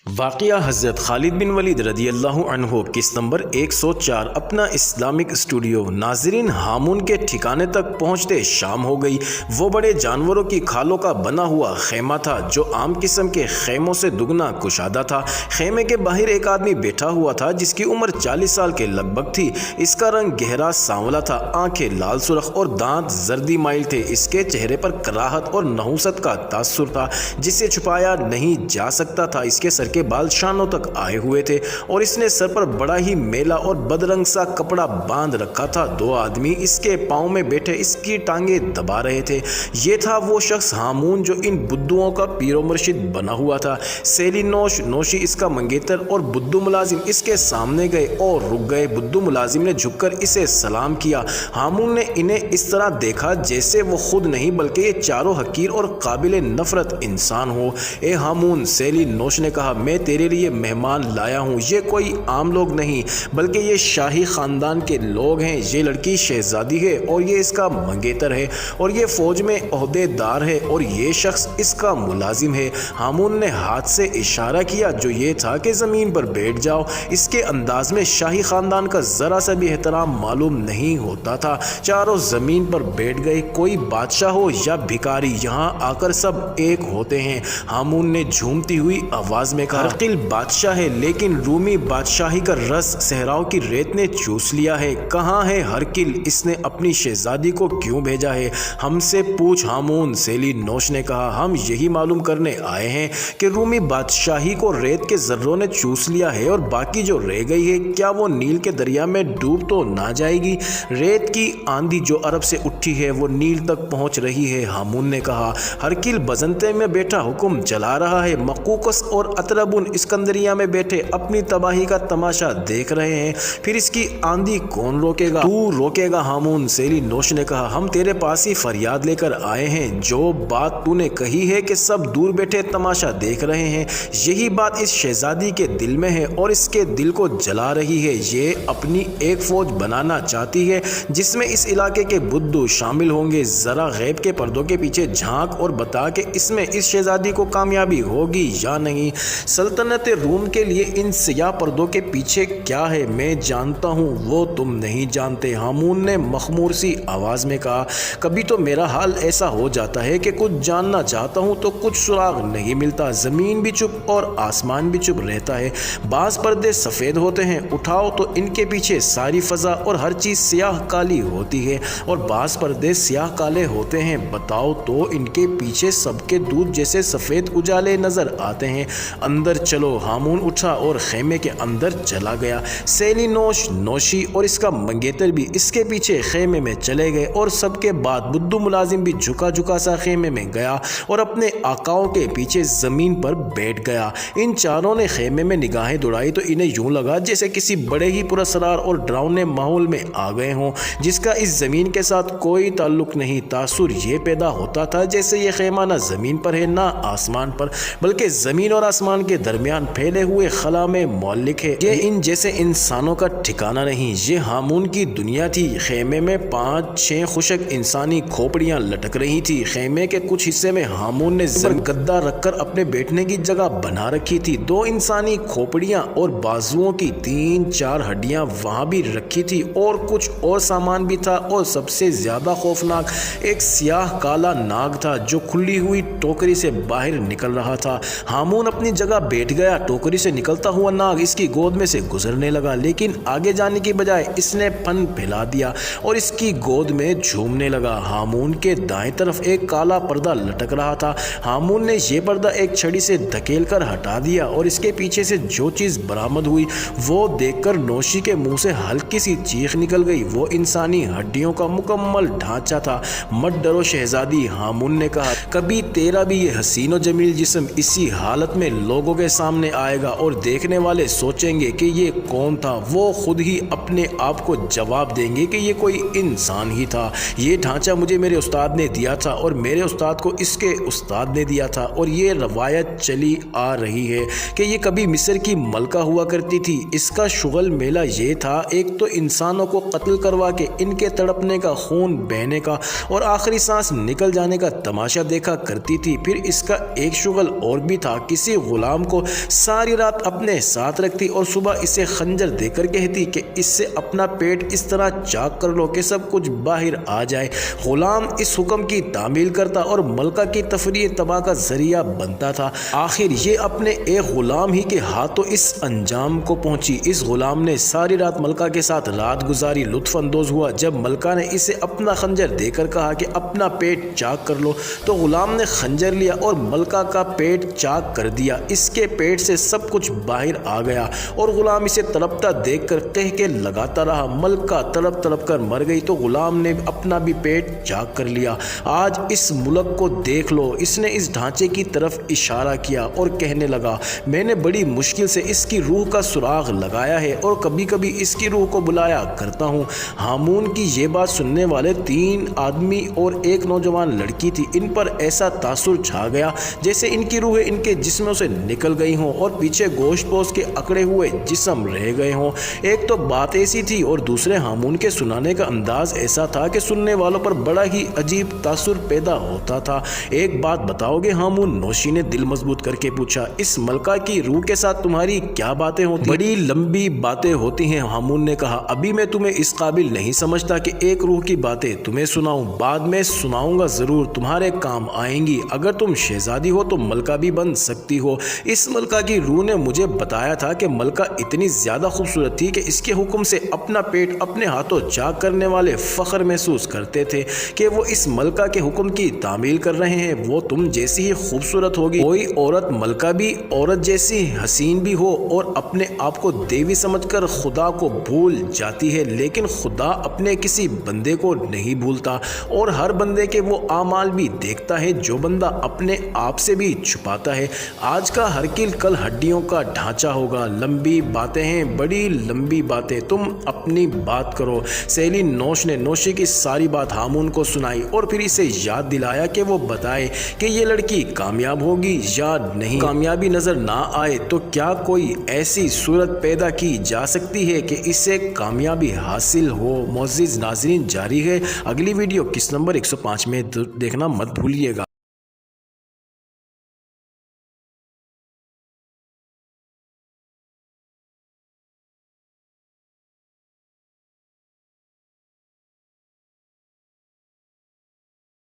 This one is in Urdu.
واقعہ حضرت خالد بن ولید رضی اللہ عنہ قسط نمبر 104 اپنا اسلامک اسٹوڈیو۔ ناظرین، ہامون کے ٹھکانے تک پہنچتے شام ہو گئی۔ وہ بڑے جانوروں کی کھالوں کا بنا ہوا خیمہ تھا جو عام قسم کے خیموں سے دگنا کشادہ تھا۔ خیمے کے باہر ایک آدمی بیٹھا ہوا تھا جس کی عمر 40 سال کے لگ بھگ تھی۔ اس کا رنگ گہرا سانولا تھا، آنکھیں لال سرخ اور دانت زردی مائل تھے۔ اس کے چہرے پر کراہت اور نحوست کا تاثر تھا جسے چھپایا نہیں جا سکتا تھا۔ اس کے سر کے بال شانوں تک آئے ہوئے تھے اور اس نے سر پر بڑا ہی میلا اور بدرنگ سا کپڑا باندھ رکھا تھا۔ دو آدمی اس کے پاؤں میں بیٹھے اس کی ٹانگیں دبا رہے تھے۔ یہ تھا وہ شخص ہامون جو ان بدھوؤں کا پیر و مرشد بنا ہوا تھا۔ سیلی نوشی اس کا منگیتر اور بدھو ملازم اس کے سامنے گئے اور رک گئے۔ بدھو ملازم نے جھک کر اسے سلام کیا۔ ہامون نے انہیں اس طرح دیکھا جیسے وہ خود نہیں بلکہ یہ چاروں حقیر اور قابل نفرت انسان ہو۔ اے ہامون، سیلی نوش نے کہا، میں تیرے لیے مہمان لایا ہوں۔ یہ کوئی عام لوگ نہیں بلکہ یہ شاہی خاندان کے لوگ ہیں۔ یہ لڑکی شہزادی ہے اور یہ اس کا منگیتر ہے اور یہ فوج میں عہدے دار ہے اور یہ شخص اس کا ملازم ہے۔ ہامون نے ہاتھ سے اشارہ کیا جو یہ تھا کہ زمین پر بیٹھ جاؤ۔ اس کے انداز میں شاہی خاندان کا ذرا سا بھی احترام معلوم نہیں ہوتا تھا۔ چاروں زمین پر بیٹھ گئے۔ کوئی بادشاہ ہو یا بھکاری، یہاں آ کر سب ایک ہوتے ہیں، ہامون نے جھومتی ہوئی آواز میں کہا۔ ہرقل بادشاہ ہے لیکن رومی بادشاہی کا رس صحراؤں کی ریت نے چوس لیا ہے۔ کہاں ہے ہرقل؟ اس نے اپنی شہزادی کو کیوں بھیجا ہے؟ ہم سے پوچھ ہامون، سیلی نوش نے کہا۔ ہم یہی معلوم کرنے آئے ہیں کہ رومی بادشاہی کو ریت کے ذروں نے چوس لیا ہے اور باقی جو رہ گئی ہے کیا وہ نیل کے دریا میں ڈوب تو نہ جائے گی؟ ریت کی آندھی جو عرب سے اٹھی ہے وہ نیل تک پہنچ رہی ہے، ہامون نے کہا۔ ہرقل بزنطے میں بیٹھا حکم چلا رہا ہے، مقوقس اور اطرابن اسکندریہ میں بیٹھے اپنی تباہی کا تماشا دیکھ رہے ہیں۔ پھر اس کی آندھی کون روکے گا؟ تو روکے گا ہامون، سیلی نوش نے کہا۔ ہم تیرے پاس ہی فریاد لے کر آئے ہیں۔ جو بات تو نے کہی ہے کہ سب دور بیٹھے تماشا دیکھ رہے ہیں، یہی بات اس شہزادی کے دل میں ہے اور اس کے دل کو جلا رہی ہے۔ یہ اپنی ایک فوج بنانا چاہتی ہے جس میں اس علاقے کے بدھو شامل ہوں گے۔ ذرا غیب کے پردوں کے پیچھے جھانک اور بتا کہ اس میں اس شہزادی کو کامیابی ہوگی یا نہیں۔ سلطنت روم کے لیے ان سیاہ پردوں کے پیچھے کیا ہے میں جانتا ہوں، وہ تم نہیں جانتے، ہامون نے مخمور سی آواز میں کہا۔ کبھی تو میرا حال ایسا ہو جاتا ہے کہ کچھ جاننا چاہتا ہوں تو کچھ سراغ نہیں ملتا۔ زمین بھی چپ اور آسمان بھی چپ رہتا ہے۔ بعض پردے سفید ہوتے ہیں، اٹھاؤ تو ان کے پیچھے ساری فضا اور ہر چیز سیاہ کالی ہوتی ہے، اور بعض پردے سیاہ کالے ہوتے ہیں، بتاؤ تو ان کے پیچھے سب کے دودھ جیسے سفید اجالے نظر آتے ہیں۔ اندر چلو، ہامون اٹھا اور خیمے کے اندر چلا گیا۔ سیلی نوشی اور اس کا منگیتر بھی اس کے پیچھے خیمے میں چلے گئے اور سب کے بعد بدھو ملازم بھی جھکا سا خیمے میں گیا اور اپنے آقاؤں کے پیچھے زمین پر بیٹھ گیا۔ ان چاروں نے خیمے میں نگاہیں دوڑائی تو انہیں یوں لگا جیسے کسی بڑے ہی پراسرار اور ڈراؤنے ماحول میں آ گئے ہوں جس کا اس زمین کے ساتھ کوئی تعلق نہیں۔ تاثر یہ پیدا ہوتا تھا جیسے یہ خیمہ نہ زمین پر ہے نہ آسمان پر بلکہ زمین اور آسمان کے درمیان پھیلے ہوئے خلا میں معلق ہے۔ یہ ان جیسے انسانوں کا ٹھکانہ نہیں، یہ ہامون کی دنیا تھی۔ خیمے میں 5-6 خشک انسانی کھوپڑیاں لٹک رہی تھی۔ خیمے کے کچھ حصے میں ہامون نے زمین پر گدا رکھ کر اپنے بیٹھنے کی جگہ بنا رکھی تھی۔ 2 انسانی کھوپڑیاں اور بازوؤں کی 3-4 ہڈیاں وہاں بھی رکھی تھی اور کچھ اور سامان بھی تھا، اور سب سے زیادہ خوفناک ایک سیاہ کالا ناگ تھا جو کھلی ہوئی ٹوکری سے باہر نکل رہا تھا۔ ہامون اپنی جگہ بیٹھ گیا۔ ٹوکری سے نکلتا ہوا ناگ اس کی گود میں سے گزرنے لگا، لیکن آگے جانے کی بجائے اس نے پن پھیلا دیا اور اس کی گود میں جھومنے لگا۔ ہامون کے دائیں طرف ایک کالا پردہ لٹک رہا تھا۔ ہامون نے یہ پردہ ایک چھڑی سے دھکیل کر ہٹا دیا اور اس کے پیچھے سے جو چیز برآمد ہوئی وہ دیکھ کر نوشی کے منہ سے ہلکی سی چیخ نکل گئی۔ وہ انسانی ہڈیوں کا مکمل ڈھانچہ تھا۔ مت ڈرو شہزادی، ہامون نے کہا، کبھی تیرا بھی یہ حسین و جمیل جسم اسی حالت میں لوگوں کے سامنے آئے گا اور دیکھنے والے سوچیں گے کہ یہ کون تھا۔ وہ خود ہی اپنے آپ کو جواب دیں گے کہ یہ کوئی انسان ہی تھا۔ یہ ڈھانچہ مجھے میرے استاد نے دیا تھا اور میرے استاد کو اس کے استاد نے دیا تھا، اور یہ روایت چلی آ رہی ہے کہ یہ کبھی مصر کی ملکہ ہوا کرتی تھی۔ اس کا شغل میلہ یہ تھا، ایک تو انسانوں کو قتل کروا کے ان کے تڑپنے کا، خون بہنے کا اور آخری سانس نکل جانے کا تماشا دیکھا کرتی تھی۔ پھر اس کا ایک شغل اور بھی تھا، کسی غلام غلام کو ساری رات اپنے ساتھ رکھتی اور صبح اسے خنجر دے کر کہتی کہ اس سے اپنا پیٹ اس طرح چاک کر لو کہ سب کچھ باہر آ جائے۔ غلام اس حکم کی تعمیل کرتا اور ملکہ کی تفریح تباہ کا ذریعہ بنتا تھا۔ آخر یہ اپنے ایک غلام ہی کے ہاتھوں اس انجام کو پہنچی۔ اس غلام نے ساری رات ملکہ کے ساتھ رات گزاری، لطف اندوز ہوا۔ جب ملکہ نے اسے اپنا خنجر دے کر کہا کہ اپنا پیٹ چاک کر لو تو غلام نے خنجر لیا اور ملکہ کا پیٹ چاک کر دیا۔ اس کے پیٹ سے سب کچھ باہر آ گیا اور غلام اسے تڑپتا دیکھ کر کہہ کے لگاتا رہا۔ ملکہ تڑپ تڑپ کر مر گئی تو غلام نے اپنا بھی پیٹ چاک کر لیا۔ آج اس ملک کو دیکھ لو۔ اس نے اس ڈھانچے کی طرف اشارہ کیا اور کہنے لگا، میں نے بڑی مشکل سے اس کی روح کا سراغ لگایا ہے اور کبھی کبھی اس کی روح کو بلایا کرتا ہوں۔ ہامون کی یہ بات سننے والے 3 آدمی اور ایک نوجوان لڑکی تھی۔ ان پر ایسا تاثر چھا گیا جیسے ان کی روحیں ان کے جسموں سے نکل گئی ہوں اور پیچھے گوشت پوست کے اکڑے ہوئے جسم رہ گئے ہوں۔ ایک تو بات ایسی تھی اور دوسرے ہامون کے سنانے کا انداز ایسا تھا کہ سننے والوں پر بڑا ہی عجیب تاثر پیدا ہوتا تھا۔ ایک بات بتاؤ گے ہامون؟ نوشی نے دل مضبوط کر کے پوچھا۔ اس ملکہ کی روح کے ساتھ تمہاری کیا باتیں ہوتی؟ بڑی لمبی باتیں ہوتی ہیں، ہامون نے کہا۔ ابھی میں تمہیں اس قابل نہیں سمجھتا کہ ایک روح کی باتیں تمہیں سناؤں۔ بعد میں سناؤں گا، ضرور تمہارے کام آئیں گی۔ اگر تم شہزادی ہو تو ملکہ بھی بن سکتی ہو۔ اس ملکہ کی روح نے مجھے بتایا تھا کہ ملکہ اتنی زیادہ خوبصورت تھی کہ اس کے حکم سے اپنا پیٹ اپنے ہاتھوں چاک کرنے والے فخر محسوس کرتے تھے کہ وہ اس ملکہ کے حکم کی تعمیل کر رہے ہیں۔ وہ تم جیسی ہی خوبصورت ہوگی۔ کوئی عورت ملکہ بھی عورت جیسی حسین بھی ہو اور اپنے آپ کو دیوی سمجھ کر خدا کو بھول جاتی ہے، لیکن خدا اپنے کسی بندے کو نہیں بھولتا اور ہر بندے کے وہ اعمال بھی دیکھتا ہے جو بندہ اپنے آپ سے بھی چھپاتا ہے۔ آج کا ہرکل کل ہڈیوں کا ڈھانچہ ہوگا۔ لمبی باتیں ہیں، بڑی لمبی باتیں، تم اپنی بات کرو۔ سیلی نوش نے نوشی کی ساری بات ہامون کو سنائی اور پھر اسے یاد دلایا کہ وہ بتائے کہ یہ لڑکی کامیاب ہوگی یا نہیں۔ کامیابی نظر نہ آئے تو کیا کوئی ایسی صورت پیدا کی جا سکتی ہے کہ اسے کامیابی حاصل ہو؟ معزز ناظرین، جاری ہے اگلی ویڈیو کس نمبر 105 میں دیکھنا مت بھولیے گا۔